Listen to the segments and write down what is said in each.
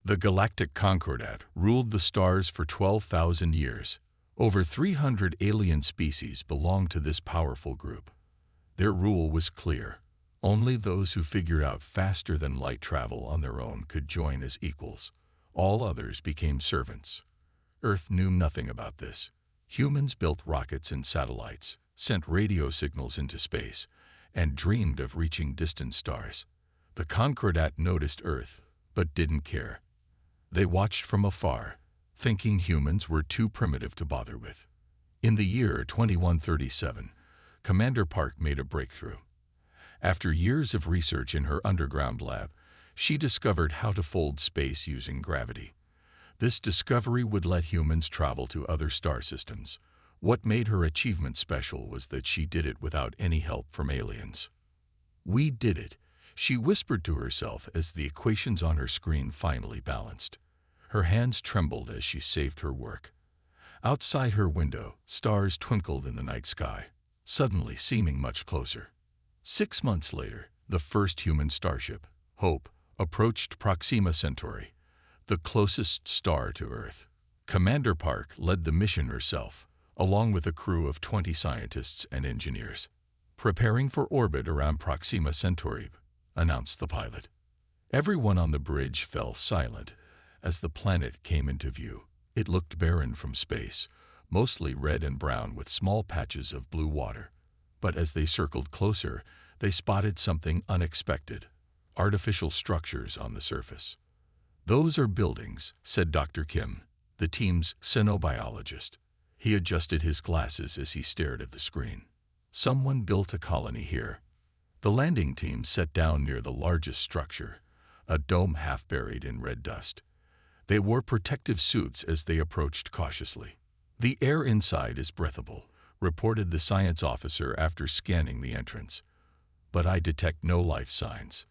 The Galactic Concordat ruled the stars for 12,000 years. Over 300 alien species belonged to this powerful group. Their rule was clear. Only those who figured out faster-than-light travel on their own could join as equals. All others became servants. Earth knew nothing about this. Humans built rockets and satellites, sent radio signals into space, and dreamed of reaching distant stars. The Concordat noticed Earth, but didn't care. They watched from afar, thinking humans were too primitive to bother with. In the year 2137, Commander Park made a breakthrough. After years of research in her underground lab, she discovered how to fold space using gravity. This discovery would let humans travel to other star systems. What made her achievement special was that she did it without any help from aliens. "We did it," she whispered to herself as the equations on her screen finally balanced. Her hands trembled as she saved her work. Outside her window, stars twinkled in the night sky, suddenly seeming much closer. 6 months later, the first human starship, Hope, approached Proxima Centauri, the closest star to Earth. Commander Park led the mission herself, along with a crew of 20 scientists and engineers. "Preparing for orbit around Proxima Centauri," announced the pilot. Everyone on the bridge fell silent as the planet came into view. It looked barren from space, mostly red and brown with small patches of blue water. But as they circled closer, they spotted something unexpected: artificial structures on the surface. "Those are buildings," said Dr. Kim, the team's xenobiologist. He adjusted his glasses as he stared at the screen. "Someone built a colony here." The landing team sat down near the largest structure, a dome half buried in red dust. They wore protective suits as they approached cautiously. "The air inside is breathable," reported the science officer after scanning the entrance. "But I detect no life signs."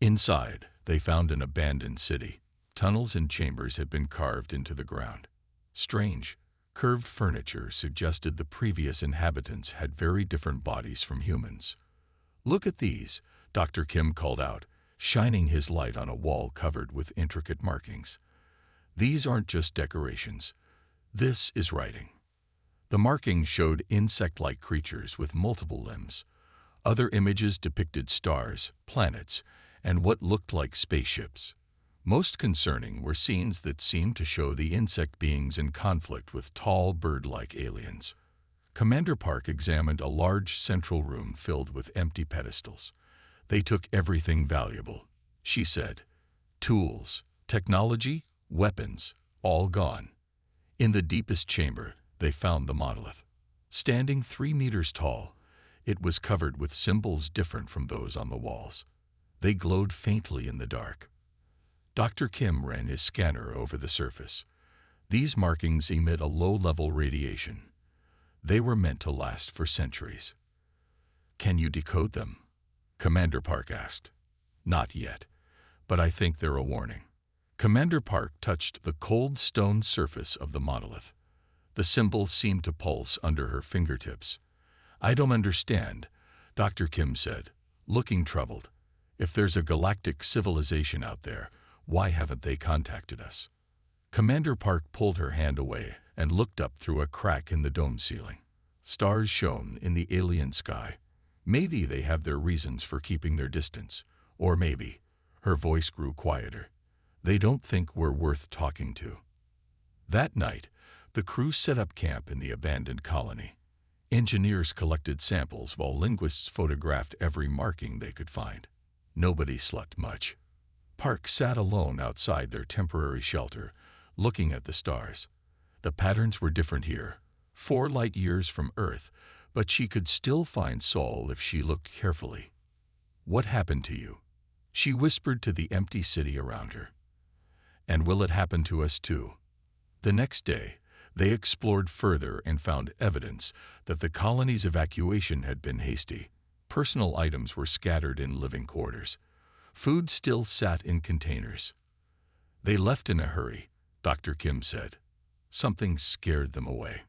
Inside, they found an abandoned city. Tunnels and chambers had been carved into the ground. Strange, curved furniture suggested the previous inhabitants had very different bodies from humans. "Look at these," Dr. Kim called out, shining his light on a wall covered with intricate markings. "These aren't just decorations. This is writing." The markings showed insect-like creatures with multiple limbs. Other images depicted stars, planets, and what looked like spaceships. Most concerning were scenes that seemed to show the insect beings in conflict with tall, bird-like aliens. Commander Park examined a large central room filled with empty pedestals. "They took everything valuable," she said. "Tools, technology, weapons, all gone." In the deepest chamber, they found the monolith. Standing 3 meters tall, it was covered with symbols different from those on the walls. They glowed faintly in the dark. Dr. Kim ran his scanner over the surface. "These markings emit a low-level radiation. They were meant to last for centuries." "Can you decode them?" Commander Park asked. "Not yet, but I think they're a warning." Commander Park touched the cold stone surface of the monolith. The symbol seemed to pulse under her fingertips. "I don't understand," Dr. Kim said, looking troubled. "If there's a galactic civilization out there, why haven't they contacted us?" Commander Park pulled her hand away and looked up through a crack in the dome ceiling. Stars shone in the alien sky. "Maybe they have their reasons for keeping their distance. Or maybe," her voice grew quieter, "they don't think we're worth talking to." That night, the crew set up camp in the abandoned colony. Engineers collected samples while linguists photographed every marking they could find. Nobody slept much. Park sat alone outside their temporary shelter, looking at the stars. The patterns were different here, 4 light years from Earth, but she could still find Sol if she looked carefully. "What happened to you?" she whispered to the empty city around her. "And will it happen to us too?" The next day, they explored further and found evidence that the colony's evacuation had been hasty. Personal items were scattered in living quarters. Food still sat in containers. "They left in a hurry," Dr. Kim said. "Something scared them away."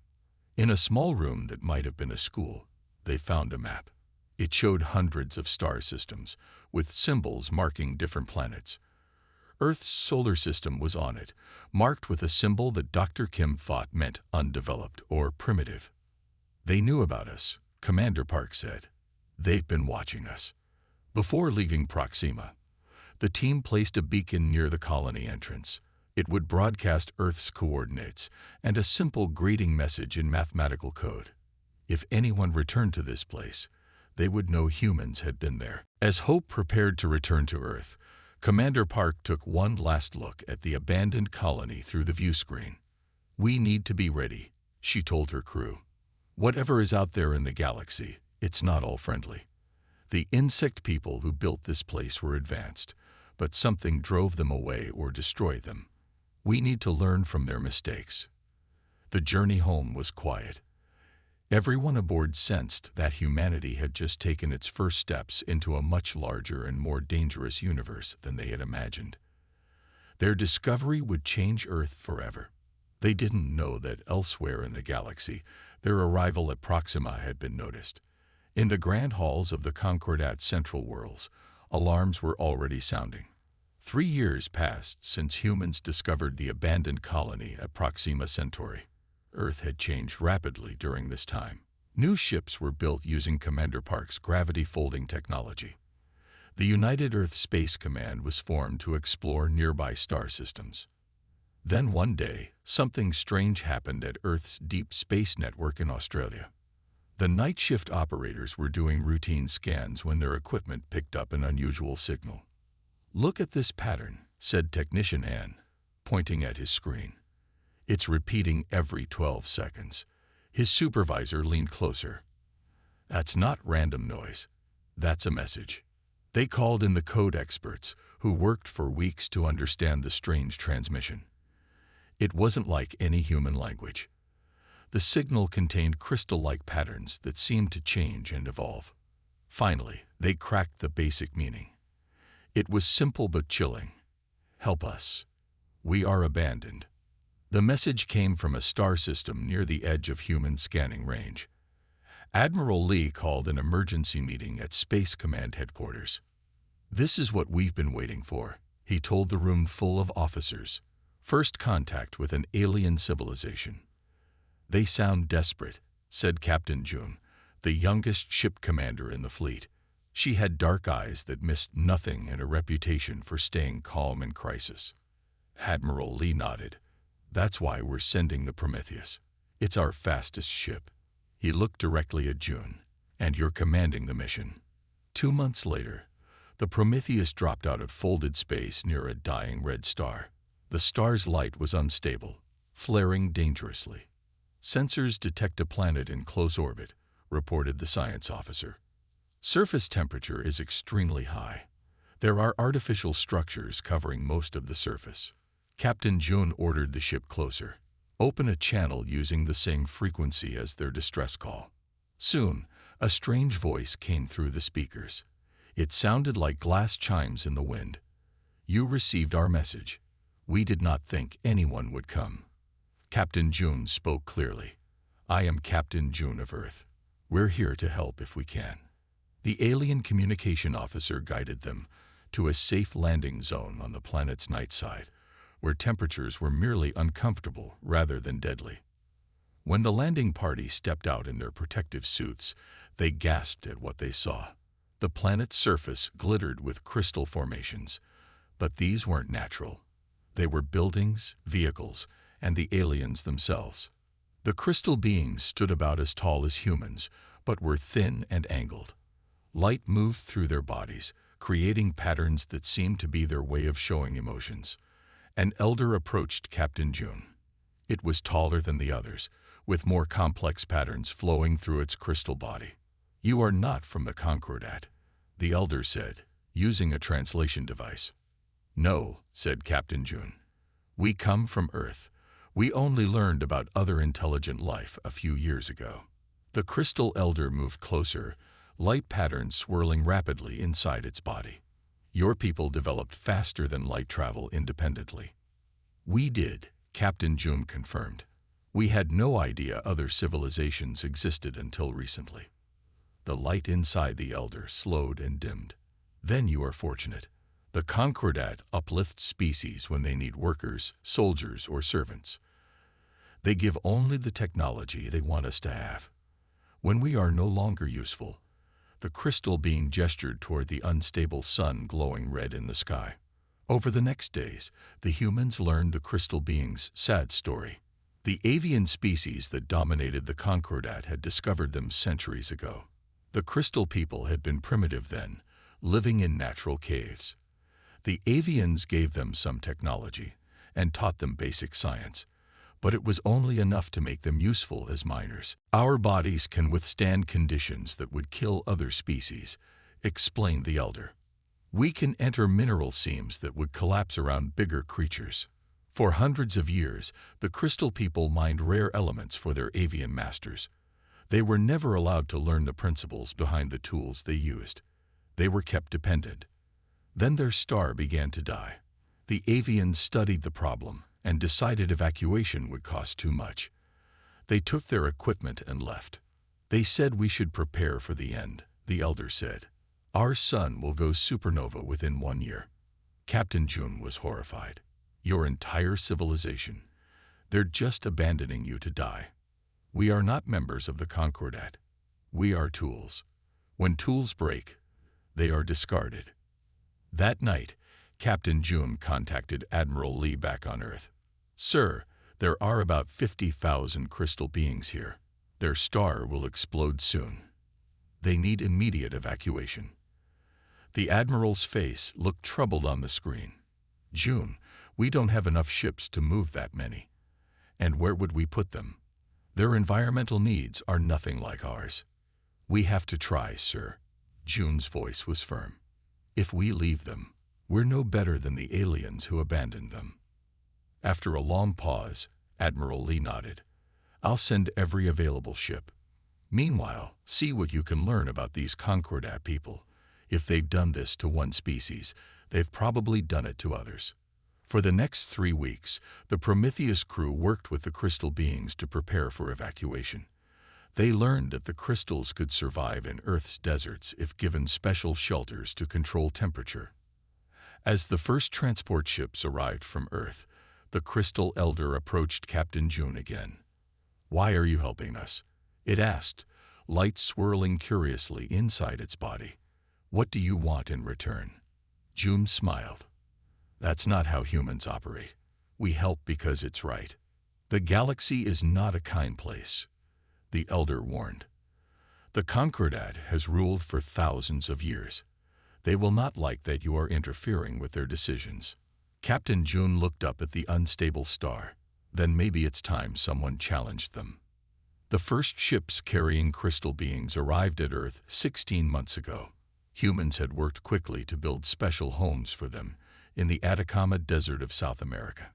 In a small room that might have been a school, they found a map. It showed hundreds of star systems, with symbols marking different planets. Earth's solar system was on it, marked with a symbol that Dr. Kim thought meant undeveloped or primitive. "They knew about us," Commander Park said. "They've been watching us." Before leaving Proxima, the team placed a beacon near the colony entrance. It would broadcast Earth's coordinates and a simple greeting message in mathematical code. If anyone returned to this place, they would know humans had been there. As Hope prepared to return to Earth, Commander Park took one last look at the abandoned colony through the view screen. "We need to be ready," she told her crew. "Whatever is out there in the galaxy, it's not all friendly." The insect people who built this place were advanced, but something drove them away or destroyed them. We need to learn from their mistakes. The journey home was quiet. Everyone aboard sensed that humanity had just taken its first steps into a much larger and more dangerous universe than they had imagined. Their discovery would change Earth forever. They didn't know that elsewhere in the galaxy, their arrival at Proxima had been noticed. In the grand halls of the Concordat's central worlds, alarms were already sounding. 3 years passed since humans discovered the abandoned colony at Proxima Centauri. Earth had changed rapidly during this time. New ships were built using Commander Park's gravity-folding technology. The United Earth Space Command was formed to explore nearby star systems. Then one day, something strange happened at Earth's deep space network in Australia. The night shift operators were doing routine scans when their equipment picked up an unusual signal. "Look at this pattern," said Technician Ann, pointing at his screen. "It's repeating every 12 seconds. His supervisor leaned closer. "That's not random noise. That's a message." They called in the code experts, who worked for weeks to understand the strange transmission. It wasn't like any human language. The signal contained crystal-like patterns that seemed to change and evolve. Finally, they cracked the basic meaning. It was simple but chilling. "Help us. We are abandoned." The message came from a star system near the edge of human scanning range. Admiral Lee called an emergency meeting at Space Command headquarters. "This is what we've been waiting for," he told the room full of officers. "First contact with an alien civilization." "They sound desperate," said Captain June, the youngest ship commander in the fleet. She had dark eyes that missed nothing and a reputation for staying calm in crisis. Admiral Lee nodded. "That's why we're sending the Prometheus. It's our fastest ship." He looked directly at June. "And you're commanding the mission." 2 months later, the Prometheus dropped out of folded space near a dying red star. The star's light was unstable, flaring dangerously. "Sensors detect a planet in close orbit," reported the science officer. "Surface temperature is extremely high. There are artificial structures covering most of the surface." Captain June ordered the ship closer. "Open a channel using the same frequency as their distress call." Soon, a strange voice came through the speakers. It sounded like glass chimes in the wind. "You received our message. We did not think anyone would come." Captain June spoke clearly. "I am Captain June of Earth. We're here to help if we can." The alien communication officer guided them to a safe landing zone on the planet's night side, where temperatures were merely uncomfortable rather than deadly. When the landing party stepped out in their protective suits, they gasped at what they saw. The planet's surface glittered with crystal formations, but these weren't natural. They were buildings, vehicles, and the aliens themselves. The crystal beings stood about as tall as humans, but were thin and angled. Light moved through their bodies, creating patterns that seemed to be their way of showing emotions. An elder approached Captain June. It was taller than the others, with more complex patterns flowing through its crystal body. "You are not from the Concordat," the elder said, using a translation device. "No," said Captain June. "We come from Earth. We only learned about other intelligent life a few years ago." The crystal elder moved closer, light patterns swirling rapidly inside its body. "Your people developed faster than light travel independently." "We did," Captain June confirmed. "We had no idea other civilizations existed until recently." The light inside the elder slowed and dimmed. "Then you are fortunate. The Concordat uplifts species when they need workers, soldiers, or servants. They give only the technology they want us to have. When we are no longer useful, the crystal being gestured toward the unstable sun glowing red in the sky. Over the next days, the humans learned the crystal being's sad story. The avian species that dominated the Concordat had discovered them centuries ago. The crystal people had been primitive then, living in natural caves. The avians gave them some technology and taught them basic science, but it was only enough to make them useful as miners. Our bodies can withstand conditions that would kill other species, explained the elder. We can enter mineral seams that would collapse around bigger creatures. For hundreds of years, the crystal people mined rare elements for their avian masters. They were never allowed to learn the principles behind the tools they used. They were kept dependent. Then their star began to die. The avians studied the problem and decided evacuation would cost too much. They took their equipment and left. They said we should prepare for the end, the elder said. Our sun will go supernova within 1 year. Captain June was horrified. Your entire civilization. They're just abandoning you to die. We are not members of the Concordat. We are tools. When tools break, they are discarded. That night, Captain June contacted Admiral Lee back on Earth. Sir, there are about 50,000 crystal beings here. Their star will explode soon. They need immediate evacuation. The Admiral's face looked troubled on the screen. June, we don't have enough ships to move that many. And where would we put them? Their environmental needs are nothing like ours. We have to try, sir. June's voice was firm. If we leave them, we're no better than the aliens who abandoned them. After a long pause, Admiral Lee nodded. I'll send every available ship. Meanwhile, see what you can learn about these Concordat people. If they've done this to one species, they've probably done it to others. For the next 3 weeks, the Prometheus crew worked with the crystal beings to prepare for evacuation. They learned that the crystals could survive in Earth's deserts if given special shelters to control temperature. As the first transport ships arrived from Earth, the Crystal Elder approached Captain June again. Why are you helping us? It asked, light swirling curiously inside its body. What do you want in return? June smiled. That's not how humans operate. We help because it's right. The galaxy is not a kind place, the Elder warned. The Concordat has ruled for thousands of years. They will not like that you are interfering with their decisions. Captain June looked up at the unstable star. Then maybe it's time someone challenged them. The first ships carrying crystal beings arrived at Earth 16 months ago. Humans had worked quickly to build special homes for them in the Atacama Desert of South America.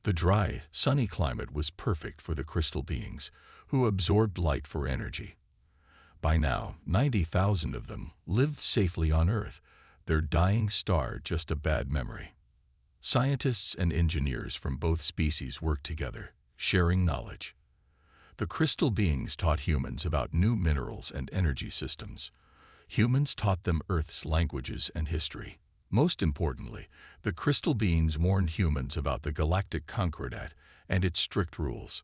The dry, sunny climate was perfect for the crystal beings, who absorbed light for energy. By now, 90,000 of them lived safely on Earth, their dying star just a bad memory. Scientists and engineers from both species worked together, sharing knowledge. The crystal beings taught humans about new minerals and energy systems. Humans taught them Earth's languages and history. Most importantly, the crystal beings warned humans about the Galactic Concordat and its strict rules.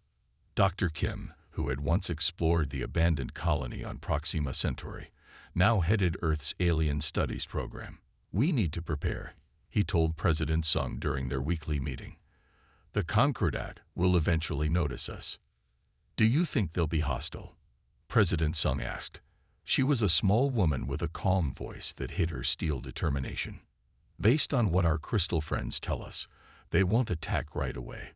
Dr. Kim, who had once explored the abandoned colony on Proxima Centauri, now headed Earth's Alien Studies program. We need to prepare, he told President Sung during their weekly meeting. The Concordat will eventually notice us. Do you think they'll be hostile? President Sung asked. She was a small woman with a calm voice that hid her steel determination. Based on what our crystal friends tell us, they won't attack right away.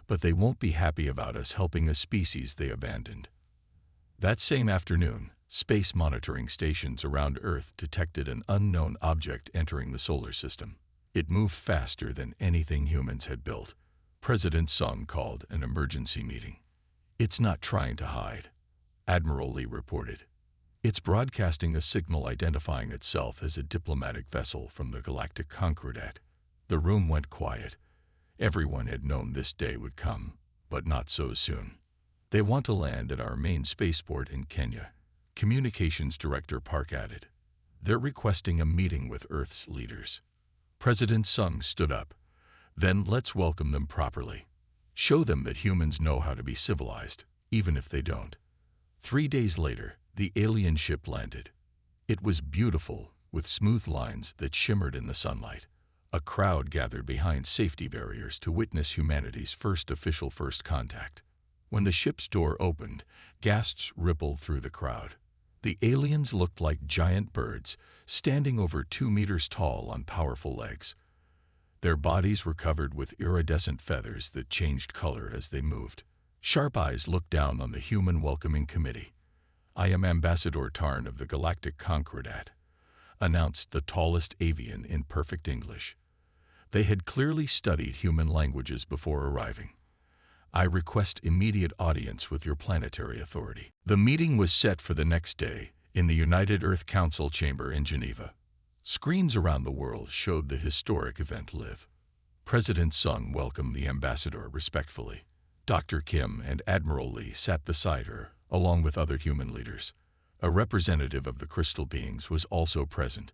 But they won't be happy about us helping a species they abandoned. That same afternoon, space monitoring stations around Earth detected an unknown object entering the solar system. It moved faster than anything humans had built. President Sung called an emergency meeting. It's not trying to hide, Admiral Lee reported. It's broadcasting a signal identifying itself as a diplomatic vessel from the Galactic Concordat. The room went quiet. Everyone had known this day would come, but not so soon. They want to land at our main spaceport in Kenya, Communications Director Park added. They're requesting a meeting with Earth's leaders. President Sung stood up. Then let's welcome them properly. Show them that humans know how to be civilized, even if they don't. 3 days later, the alien ship landed. It was beautiful, with smooth lines that shimmered in the sunlight. A crowd gathered behind safety barriers to witness humanity's first official first contact. When the ship's door opened, gasps rippled through the crowd. The aliens looked like giant birds, standing over 2 meters tall on powerful legs. Their bodies were covered with iridescent feathers that changed color as they moved. Sharp eyes looked down on the human welcoming committee. "I am Ambassador Tarn of the Galactic Concordat," announced the tallest avian in perfect English. They had clearly studied human languages before arriving. "I request immediate audience with your planetary authority." The meeting was set for the next day in the United Earth Council chamber in Geneva. Screens around the world showed the historic event live. President Sung welcomed the ambassador respectfully. Dr. Kim and Admiral Lee sat beside her, along with other human leaders. A representative of the crystal beings was also present,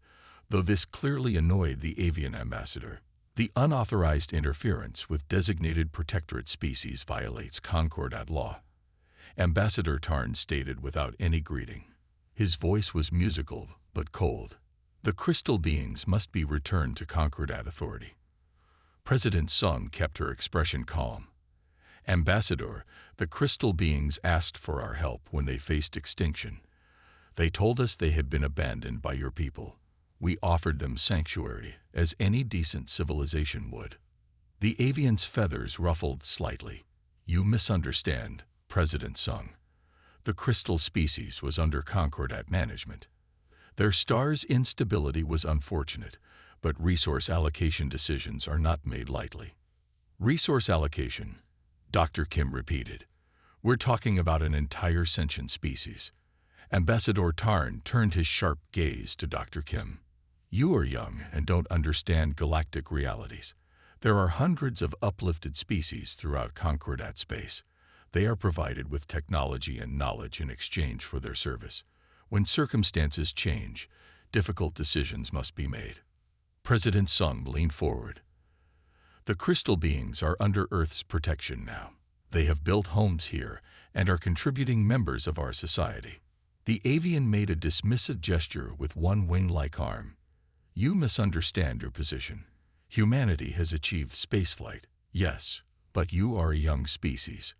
though this clearly annoyed the avian ambassador. The unauthorized interference with designated protectorate species violates Concordat law, Ambassador Tarn stated without any greeting. His voice was musical but cold. The crystal beings must be returned to Concordat authority. President Sung kept her expression calm. "Ambassador, the crystal beings asked for our help when they faced extinction. They told us they had been abandoned by your people. We offered them sanctuary, as any decent civilization would." The avian's feathers ruffled slightly. "You misunderstand, President Sung. The crystal species was under Concordat management. Their star's instability was unfortunate, but resource allocation decisions are not made lightly." "Resource allocation," Dr. Kim repeated. "We're talking about an entire sentient species." Ambassador Tarn turned his sharp gaze to Dr. Kim. "You are young and don't understand galactic realities. There are hundreds of uplifted species throughout Concordat space. They are provided with technology and knowledge in exchange for their service. When circumstances change, difficult decisions must be made." President Sung leaned forward. "The crystal beings are under Earth's protection now. They have built homes here and are contributing members of our society." The avian made a dismissive gesture with one wing-like arm. "You misunderstand your position. Humanity has achieved spaceflight, yes, but you are a young species.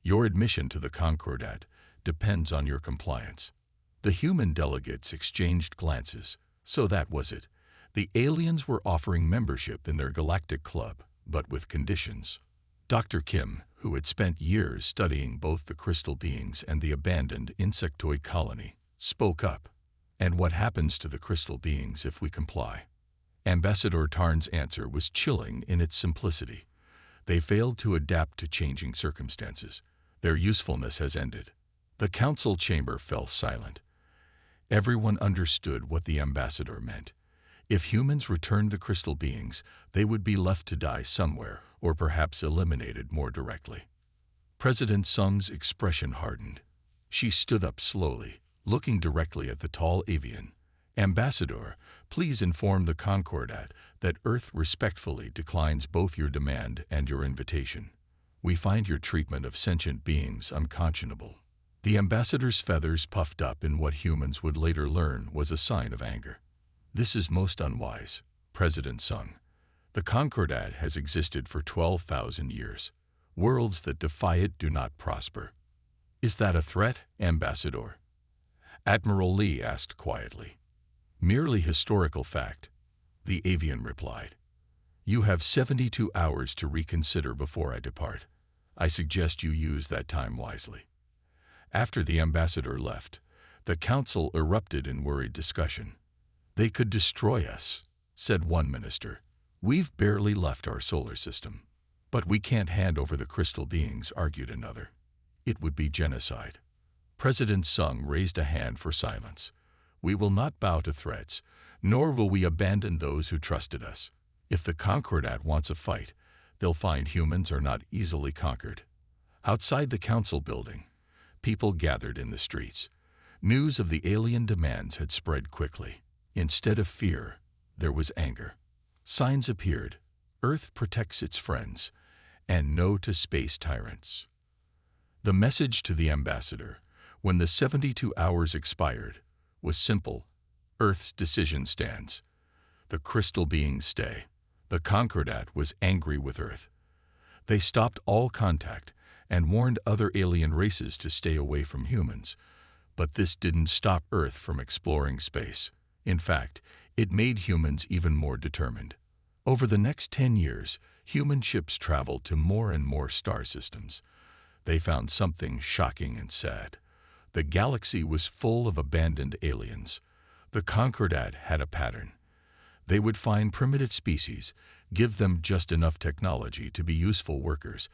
Your admission to the Concordat depends on your compliance." The human delegates exchanged glances. So that was it. The aliens were offering membership in their galactic club, but with conditions. Dr. Kim, who had spent years studying both the crystal beings and the abandoned insectoid colony, spoke up. "And what happens to the crystal beings if we comply?" Ambassador Tarn's answer was chilling in its simplicity. "They failed to adapt to changing circumstances. Their usefulness has ended." The council chamber fell silent. Everyone understood what the ambassador meant. If humans returned the crystal beings, they would be left to die somewhere, or perhaps eliminated more directly. President Sung's expression hardened. She stood up slowly, looking directly at the tall avian. "Ambassador, please inform the Concordat that Earth respectfully declines both your demand and your invitation. We find your treatment of sentient beings unconscionable." The ambassador's feathers puffed up in what humans would later learn was a sign of anger. "This is most unwise, President Sung. The Concordat has existed for 12,000 years. Worlds that defy it do not prosper." "Is that a threat, Ambassador?" Admiral Lee asked quietly. "Merely historical fact," the avian replied. "You have 72 hours to reconsider before I depart. I suggest you use that time wisely." After the ambassador left, the council erupted in worried discussion. "They could destroy us," said one minister. "We've barely left our solar system." "But we can't hand over the crystal beings," argued another. "It would be genocide." President Sung raised a hand for silence. "We will not bow to threats, nor will we abandon those who trusted us. If the Concordat wants a fight, they'll find humans are not easily conquered." Outside the council building, people gathered in the streets. News of the alien demands had spread quickly. Instead of fear, there was anger. Signs appeared: Earth protects its friends, and no to space tyrants. The message to the ambassador, when the 72 hours expired, was simple: Earth's decision stands. The crystal beings stay. The Concordat was angry with Earth. They stopped all contact and warned other alien races to stay away from humans. But this didn't stop Earth from exploring space. In fact, it made humans even more determined. Over the next 10 years, human ships traveled to more and more star systems. They found something shocking and sad. The galaxy was full of abandoned aliens. The Concordat had a pattern. They would find primitive species, give them just enough technology to be useful workers,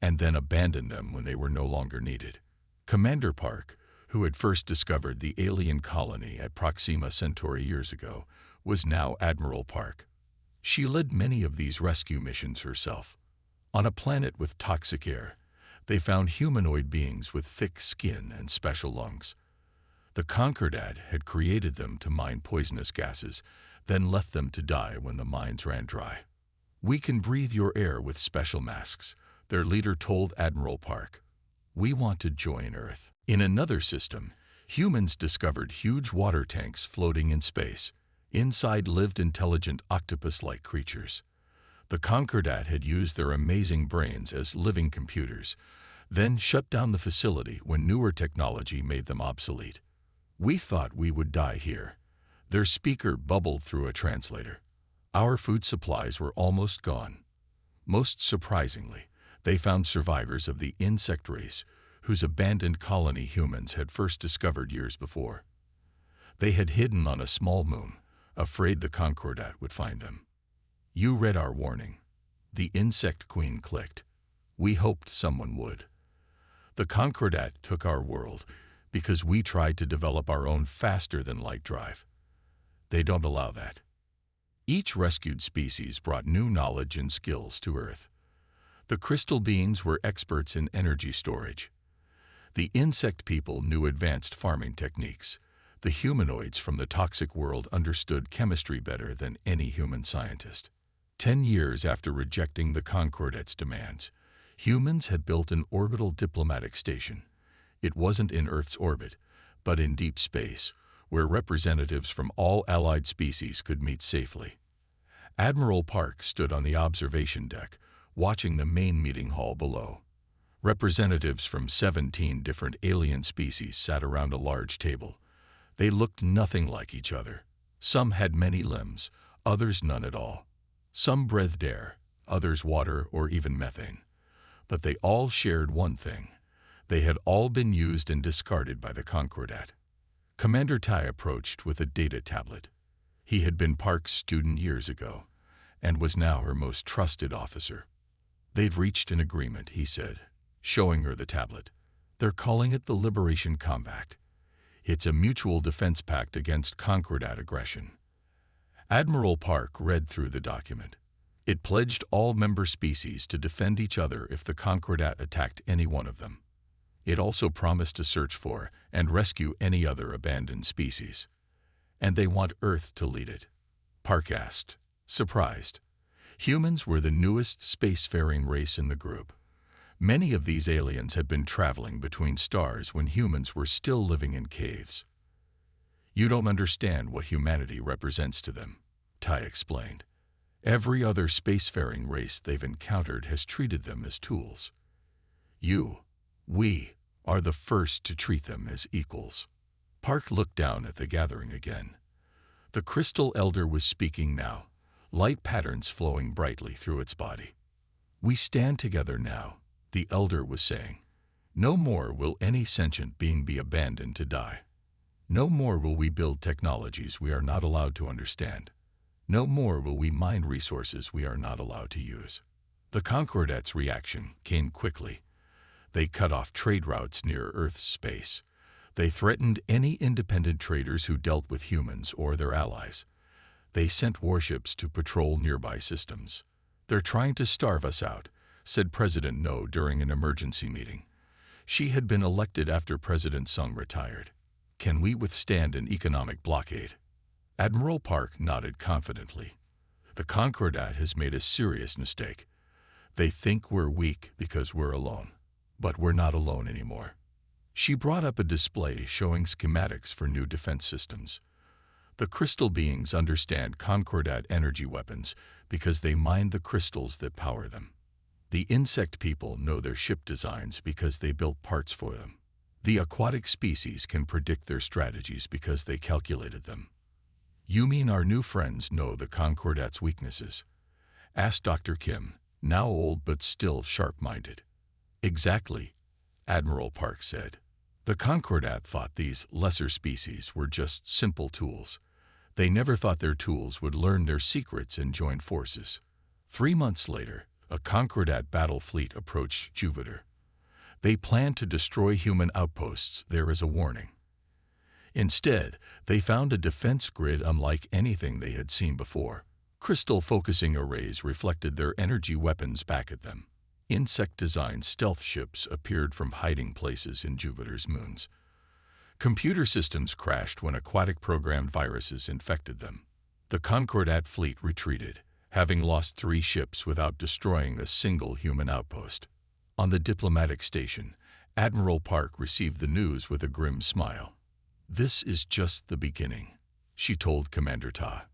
and then abandon them when they were no longer needed. Commander Park, who had first discovered the alien colony at Proxima Centauri years ago, was now Admiral Park. She led many of these rescue missions herself. On a planet with toxic air, they found humanoid beings with thick skin and special lungs. The Concordat had created them to mine poisonous gases, then left them to die when the mines ran dry. "We can breathe your air with special masks," their leader told Admiral Park. "We want to join Earth." In another system, humans discovered huge water tanks floating in space. Inside lived intelligent octopus-like creatures. The Concordat had used their amazing brains as living computers, then shut down the facility when newer technology made them obsolete. "We thought we would die here," their speaker bubbled through a translator. "Our food supplies were almost gone." Most surprisingly, they found survivors of the insect race, whose abandoned colony humans had first discovered years before. They had hidden on a small moon, afraid the Concordat would find them. "You read our warning," the insect queen clicked. "We hoped someone would. The Concordat took our world because we tried to develop our own faster-than-light drive. They don't allow that." Each rescued species brought new knowledge and skills to Earth. The crystal beings were experts in energy storage. The insect people knew advanced farming techniques. The humanoids from the toxic world understood chemistry better than any human scientist. 10 years after rejecting the Concordat's demands, humans had built an orbital diplomatic station. It wasn't in Earth's orbit, but in deep space, where representatives from all allied species could meet safely. Admiral Park stood on the observation deck, watching the main meeting hall below. Representatives from 17 different alien species sat around a large table. They looked nothing like each other. Some had many limbs, others none at all. Some breathed air, others water or even methane. But they all shared one thing: they had all been used and discarded by the Concordat. Commander Tai approached with a data tablet. He had been Park's student years ago, and was now her most trusted officer. "They've reached an agreement," he said, showing her the tablet. "They're calling it the Liberation Compact. It's a mutual defense pact against Concordat aggression." Admiral Park read through the document. It pledged all member species to defend each other if the Concordat attacked any one of them. It also promised to search for and rescue any other abandoned species. "And they want Earth to lead it?" Park asked, surprised. Humans were the newest spacefaring race in the group. Many of these aliens had been traveling between stars when humans were still living in caves. "You don't understand what humanity represents to them," Tai explained. "Every other spacefaring race they've encountered has treated them as tools. We are the first to treat them as equals." Park looked down at the gathering again. The Crystal Elder was speaking now, light patterns flowing brightly through its body. "We stand together now," the Elder was saying. "No more will any sentient being be abandoned to die. No more will we build technologies we are not allowed to understand. No more will we mine resources we are not allowed to use." The Concordat's reaction came quickly. They cut off trade routes near Earth's space. They threatened any independent traders who dealt with humans or their allies. They sent warships to patrol nearby systems. "They're trying to starve us out," said President No during an emergency meeting. She had been elected after President Sung retired. "Can we withstand an economic blockade?" Admiral Park nodded confidently. The Concordat has made a serious mistake. They think we're weak because we're alone. But we're not alone anymore. She brought up a display showing schematics for new defense systems. The crystal beings understand Concordat energy weapons because they mine the crystals that power them. The insect people know their ship designs because they built parts for them. The aquatic species can predict their strategies because they calculated them. You mean our new friends know the Concordat's weaknesses? Asked Dr. Kim, now old but still sharp-minded. Exactly, Admiral Park said. The Concordat thought these lesser species were just simple tools. They never thought their tools would learn their secrets and join forces. 3 months later, a Concordat battle fleet approached Jupiter. They planned to destroy human outposts there as a warning. Instead, they found a defense grid unlike anything they had seen before. Crystal focusing arrays reflected their energy weapons back at them. Insect-designed stealth ships appeared from hiding places in Jupiter's moons. Computer systems crashed when aquatic-programmed viruses infected them. The Concordat fleet retreated, having lost 3 ships without destroying a single human outpost. On the diplomatic station, Admiral Park received the news with a grim smile. This is just the beginning, she told Commander Ta.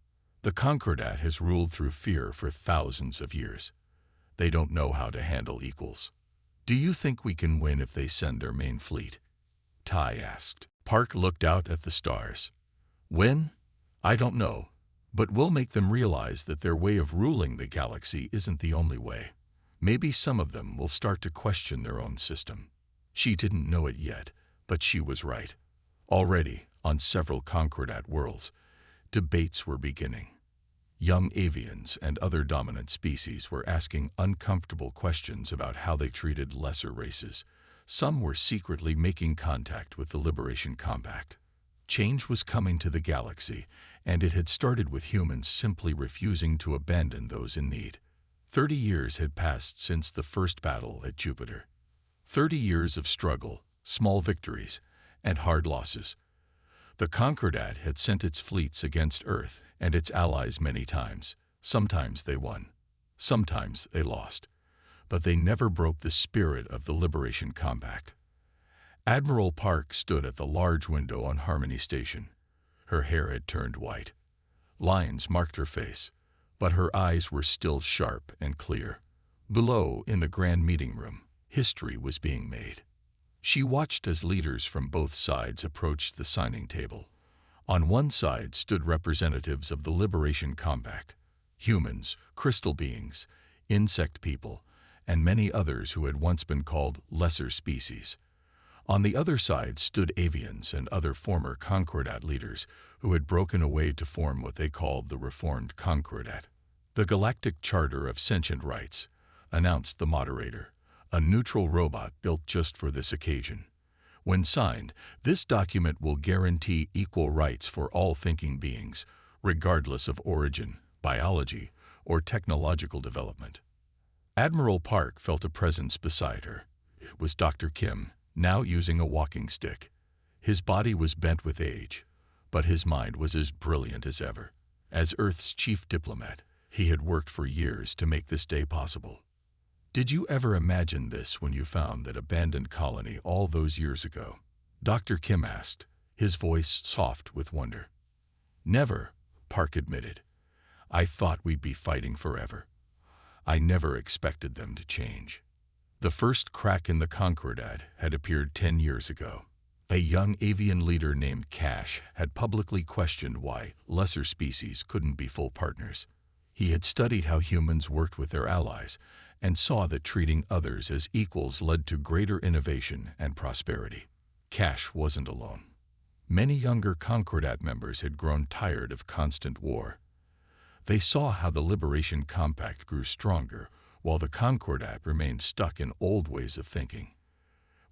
The Concordat has ruled through fear for thousands of years. They don't know how to handle equals. Do you think we can win if they send their main fleet? Tai asked. Park looked out at the stars. Win? I don't know, but we'll make them realize that their way of ruling the galaxy isn't the only way. Maybe some of them will start to question their own system. She didn't know it yet, but she was right. Already, on several Concordat worlds, debates were beginning. Young avians and other dominant species were asking uncomfortable questions about how they treated lesser races. Some were secretly making contact with the Liberation Compact. Change was coming to the galaxy, and it had started with humans simply refusing to abandon those in need. 30 years had passed since the first battle at Jupiter. 30 years of struggle, small victories, and hard losses. The Concordat had sent its fleets against Earth and its allies many times. Sometimes they won. Sometimes they lost. But they never broke the spirit of the Liberation Compact. Admiral Park stood at the large window on Harmony Station. Her hair had turned white. Lines marked her face, but her eyes were still sharp and clear. Below, in the grand meeting room, history was being made. She watched as leaders from both sides approached the signing table. On one side stood representatives of the Liberation Compact, humans, crystal beings, insect people, and many others who had once been called lesser species. On the other side stood avians and other former Concordat leaders who had broken away to form what they called the Reformed Concordat. The Galactic Charter of Sentient Rights, announced the moderator, a neutral robot built just for this occasion. When signed, this document will guarantee equal rights for all thinking beings, regardless of origin, biology, or technological development. Admiral Park felt a presence beside her. It was Dr. Kim, now using a walking stick. His body was bent with age, but his mind was as brilliant as ever. As Earth's chief diplomat, he had worked for years to make this day possible. Did you ever imagine this when you found that abandoned colony all those years ago? Dr. Kim asked, his voice soft with wonder. Never, Park admitted. I thought we'd be fighting forever. I never expected them to change. The first crack in the Concordat had appeared 10 years ago. A young avian leader named Cash had publicly questioned why lesser species couldn't be full partners. He had studied how humans worked with their allies and saw that treating others as equals led to greater innovation and prosperity. Cash wasn't alone. Many younger Concordat members had grown tired of constant war. They saw how the Liberation Compact grew stronger while the Concordat remained stuck in old ways of thinking.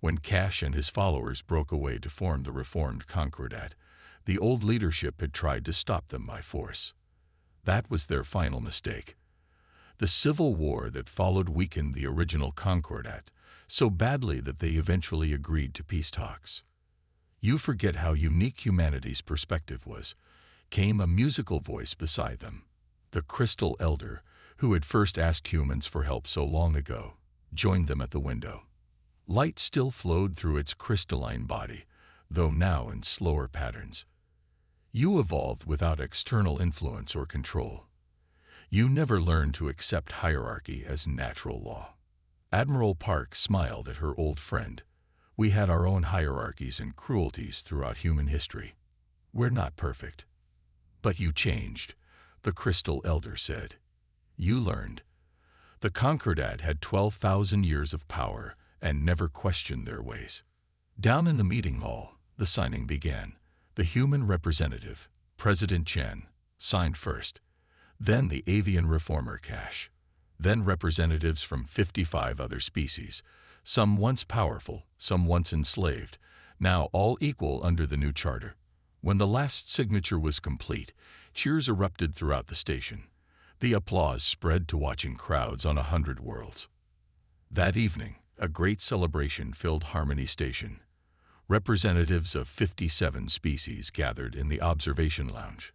When Cash and his followers broke away to form the Reformed Concordat, the old leadership had tried to stop them by force. That was their final mistake. The civil war that followed weakened the original Concordat so badly that they eventually agreed to peace talks. You forget how unique humanity's perspective was, came a musical voice beside them. The Crystal Elder, who had first asked humans for help so long ago, joined them at the window. Light still flowed through its crystalline body, though now in slower patterns. You evolved without external influence or control. You never learned to accept hierarchy as natural law. Admiral Park smiled at her old friend. We had our own hierarchies and cruelties throughout human history. We're not perfect. But you changed, the Crystal Elder said. You learned. The Concordat had 12,000 years of power and never questioned their ways. Down in the meeting hall, the signing began. The human representative, President Chen, signed first. Then the avian reformer Cash. Then representatives from 55 other species, some once powerful, some once enslaved, now all equal under the new charter. When the last signature was complete, cheers erupted throughout the station. The applause spread to watching crowds on 100 worlds. That evening, a great celebration filled Harmony Station. Representatives of 57 species gathered in the observation lounge.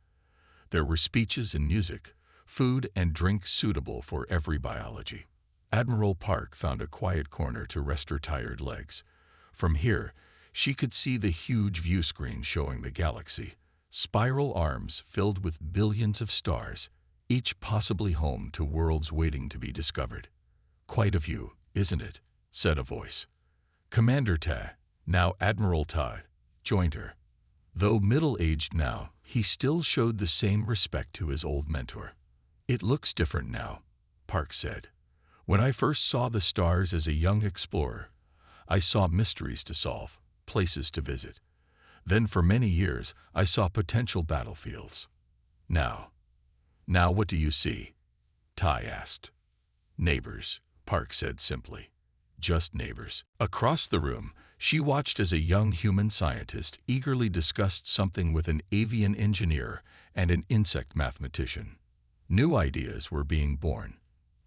There were speeches and music, food and drink suitable for every biology. Admiral Park found a quiet corner to rest her tired legs. From here, she could see the huge view screen showing the galaxy, spiral arms filled with billions of stars, each possibly home to worlds waiting to be discovered. Quite a view, isn't it? Said a voice. Commander Ta, now Admiral Todd, joined her. Though middle-aged now, he still showed the same respect to his old mentor. It looks different now, Park said. When I first saw the stars as a young explorer, I saw mysteries to solve, places to visit. Then for many years, I saw potential battlefields. Now what do you see? Tai asked. Neighbors, Park said simply. Just neighbors. Across the room, she watched as a young human scientist eagerly discussed something with an avian engineer and an insect mathematician. New ideas were being born.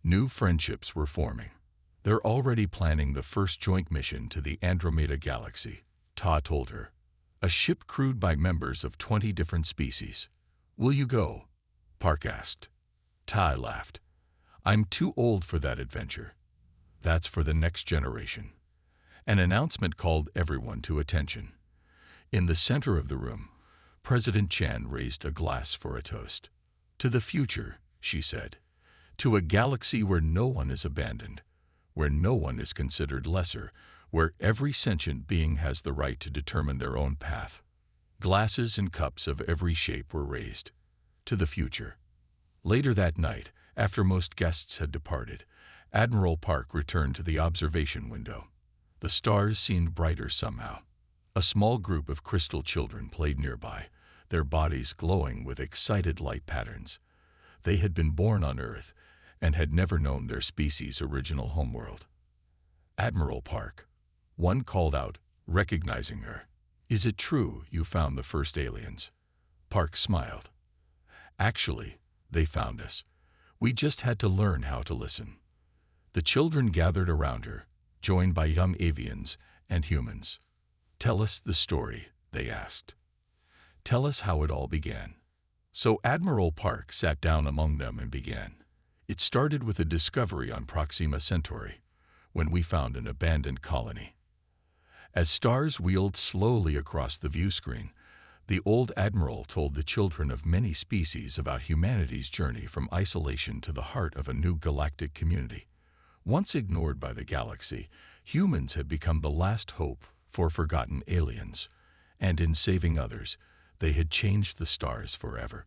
New friendships were forming. They're already planning the first joint mission to the Andromeda Galaxy, Ta told her. A ship crewed by members of 20 different species. Will you go? Park asked. Ta laughed. I'm too old for that adventure. That's for the next generation. An announcement called everyone to attention. In the center of the room, President Chan raised a glass for a toast. To the future, she said. To a galaxy where no one is abandoned, where no one is considered lesser, where every sentient being has the right to determine their own path. Glasses and cups of every shape were raised. To the future. Later that night, after most guests had departed, Admiral Park returned to the observation window. The stars seemed brighter somehow. A small group of crystal children played nearby, their bodies glowing with excited light patterns. They had been born on Earth and had never known their species' original homeworld. Admiral Park. One called out, recognizing her. Is it true you found the first aliens? Park smiled. Actually, they found us. We just had to learn how to listen. The children gathered around her, joined by young avians and humans. Tell us the story, they asked. Tell us how it all began. So Admiral Park sat down among them and began. It started with a discovery on Proxima Centauri, when we found an abandoned colony. As stars wheeled slowly across the view screen, the old admiral told the children of many species about humanity's journey from isolation to the heart of a new galactic community. Once ignored by the galaxy, humans had become the last hope for forgotten aliens, and in saving others, they had changed the stars forever.